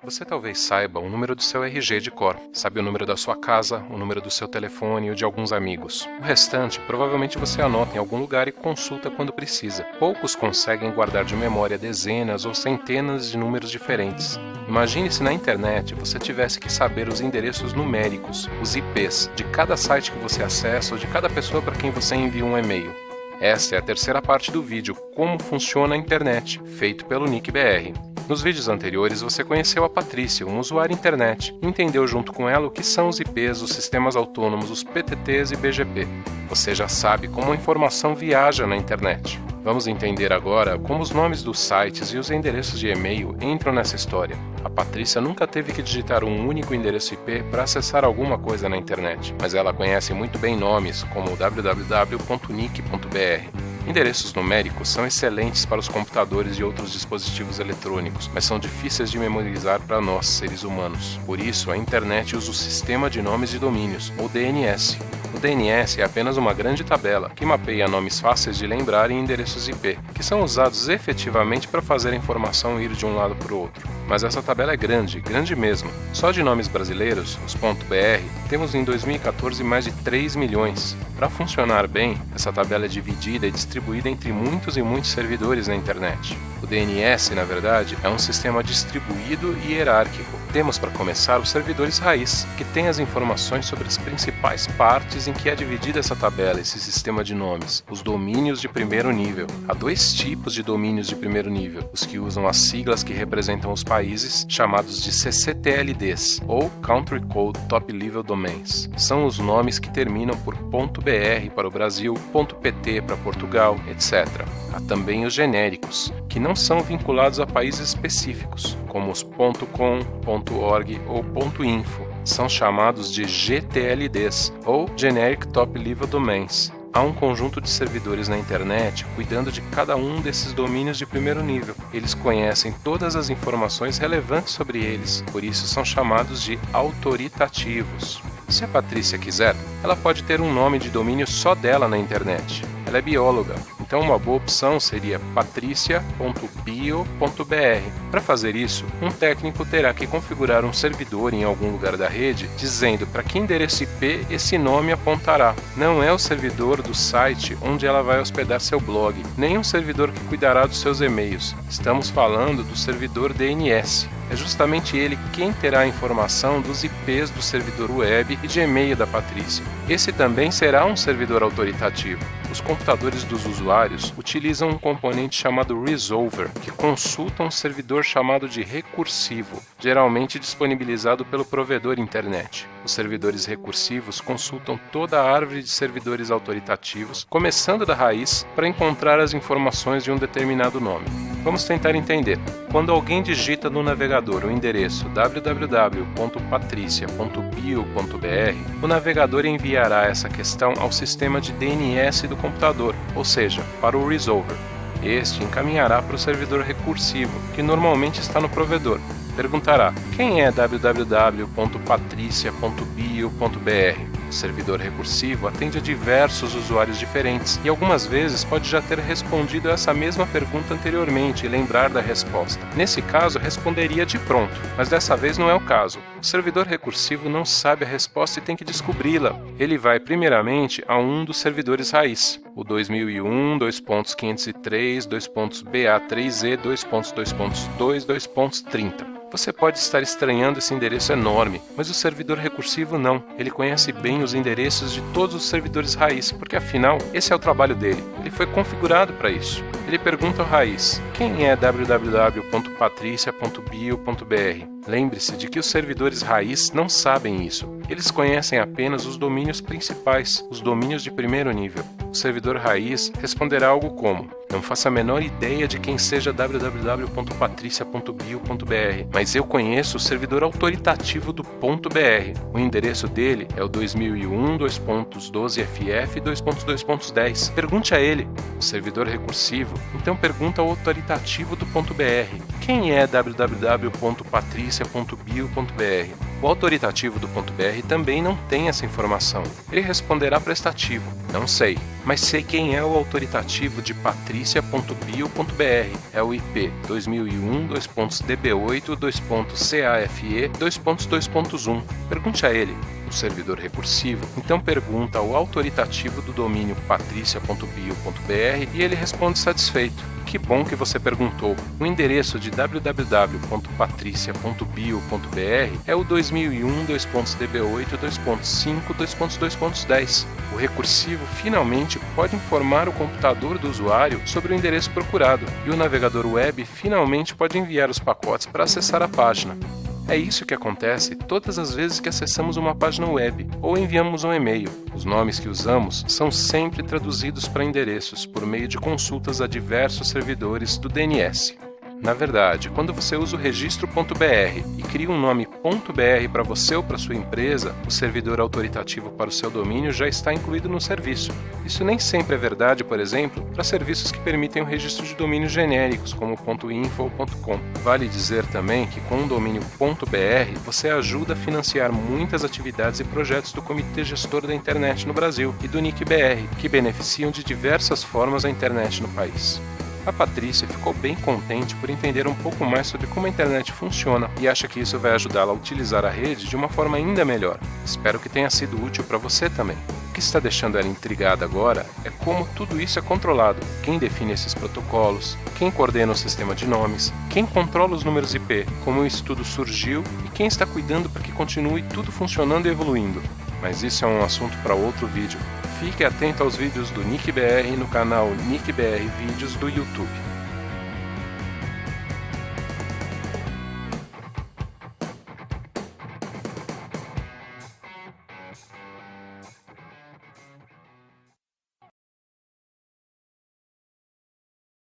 Você talvez saiba o número do seu RG de cor, sabe o número da sua casa, o número do seu telefone e o de alguns amigos. O restante, provavelmente você anota em algum lugar e consulta quando precisa. Poucos conseguem guardar de memória dezenas ou centenas de números diferentes. Imagine se na internet você tivesse que saber os endereços numéricos, os IPs, de cada site que você acessa ou de cada pessoa para quem você envia um e-mail. Esta é a terceira parte do vídeo Como Funciona a Internet, feito pelo NickBR. Nos vídeos anteriores você conheceu a Patrícia, uma usuária internet, e entendeu junto com ela o que são os IPs, os sistemas autônomos, os PTTs e BGP. Você já sabe como a informação viaja na internet. Vamos entender agora como os nomes dos sites e os endereços de e-mail entram nessa história. A Patrícia nunca teve que digitar um único endereço IP para acessar alguma coisa na internet, mas ela conhece muito bem nomes como www.nick.br. Endereços numéricos são excelentes para os computadores e outros dispositivos eletrônicos, mas são difíceis de memorizar para nós, seres humanos. Por isso, a internet usa o Sistema de Nomes de Domínios, ou DNS. O DNS é apenas uma grande tabela que mapeia nomes fáceis de lembrar e endereços IP, que são usados efetivamente para fazer a informação ir de um lado para o outro. Mas essa tabela é grande, grande mesmo. Só de nomes brasileiros, os .br, temos em 2014 mais de 3 milhões. Para funcionar bem, essa tabela é dividida e distribuída entre muitos e muitos servidores na internet. O DNS, na verdade, é um sistema distribuído e hierárquico. Temos para começar os servidores raiz, que têm as informações sobre as principais partes em que é dividida essa tabela, esse sistema de nomes, os domínios de primeiro nível. Há dois tipos de domínios de primeiro nível, os que usam as siglas que representam os países, chamados de CCTLDs, ou Country Code Top Level Domains. São os nomes que terminam por .br para o Brasil, .pt para Portugal, etc. Há também os genéricos, que não são vinculados a países específicos, como os .com, .org ou .info. São chamados de GTLDs, ou Generic Top Level Domains. Há um conjunto de servidores na internet cuidando de cada um desses domínios de primeiro nível. Eles conhecem todas as informações relevantes sobre eles, por isso são chamados de autoritativos. Se a Patrícia quiser, ela pode ter um nome de domínio só dela na internet. Ela é bióloga, então uma boa opção seria patricia.bio.br. Para fazer isso, um técnico terá que configurar um servidor em algum lugar da rede, dizendo para que endereço IP esse nome apontará. Não é o servidor do site onde ela vai hospedar seu blog, nem um servidor que cuidará dos seus e-mails. Estamos falando do servidor DNS. É justamente ele quem terá a informação dos IPs do servidor web e de e-mail da Patrícia. Esse também será um servidor autoritativo. Os computadores dos usuários utilizam um componente chamado Resolver, que consulta um servidor chamado de recursivo, geralmente disponibilizado pelo provedor internet. Os servidores recursivos consultam toda a árvore de servidores autoritativos, começando da raiz, para encontrar as informações de um determinado nome. Vamos tentar entender. Quando alguém digita no navegador o endereço www.patricia.bio.br, o navegador enviará essa questão ao sistema de DNS do computador, ou seja, para o Resolver. Este encaminhará para o servidor recursivo, que normalmente está no provedor. Perguntará: quem é www.patricia.bio.br? O servidor recursivo atende a diversos usuários diferentes e algumas vezes pode já ter respondido a essa mesma pergunta anteriormente e lembrar da resposta. Nesse caso, responderia de pronto, mas dessa vez não é o caso. O servidor recursivo não sabe a resposta e tem que descobri-la. Ele vai primeiramente a um dos servidores raiz, o 2001.503.2.ba3e.2.2.2.30. Você pode estar estranhando esse endereço enorme, mas o servidor recursivo não. Ele conhece bem os endereços de todos os servidores raiz, porque afinal, esse é o trabalho dele. Ele foi configurado para isso. Ele pergunta ao raiz: quem é www.patricia.bio.br? Lembre-se de que os servidores raiz não sabem isso. Eles conhecem apenas os domínios principais, os domínios de primeiro nível. O servidor raiz responderá algo como: não faço a menor ideia de quem seja www.patricia.bio.br, mas eu conheço o servidor autoritativo do .br. O endereço dele é o 2001.2.12ff.2.2.10. Pergunte a ele. O servidor recursivo então pergunta ao autoritativo do .br: quem é www.patricia.bio.br? O autoritativo do .br também não tem essa informação. Ele responderá prestativo: não sei, mas sei quem é o autoritativo de Patrícia patricia.bio.br, é o IP 2001:db8.cafe2.2.1. Pergunte a ele, o servidor recursivo, então pergunta ao autoritativo do domínio patricia.bio.br e ele responde satisfeito. Que bom que você perguntou. O endereço de www.patricia.bio.br é o 2001:db8.5.2.10. O recursivo finalmente pode informar o computador do usuário sobre o endereço procurado e o navegador web finalmente pode enviar os pacotes para acessar a página. É isso que acontece todas as vezes que acessamos uma página web ou enviamos um e-mail. Os nomes que usamos são sempre traduzidos para endereços por meio de consultas a diversos servidores do DNS. Na verdade, quando você usa o registro.br e cria um nome .br para você ou para sua empresa, o servidor autoritativo para o seu domínio já está incluído no serviço. Isso nem sempre é verdade, por exemplo, para serviços que permitem o registro de domínios genéricos, como .info ou .com. Vale dizer também que com o domínio .br você ajuda a financiar muitas atividades e projetos do Comitê Gestor da Internet no Brasil e do NIC-BR, que beneficiam de diversas formas a internet no país. A Patrícia ficou bem contente por entender um pouco mais sobre como a internet funciona e acha que isso vai ajudá-la a utilizar a rede de uma forma ainda melhor. Espero que tenha sido útil para você também. O que está deixando ela intrigada agora é como tudo isso é controlado, quem define esses protocolos, quem coordena o sistema de nomes, quem controla os números IP, como isso tudo surgiu e quem está cuidando para que continue tudo funcionando e evoluindo. Mas isso é um assunto para outro vídeo. Fique atento aos vídeos do NIC-BR no canal NIC-BR Vídeos do YouTube.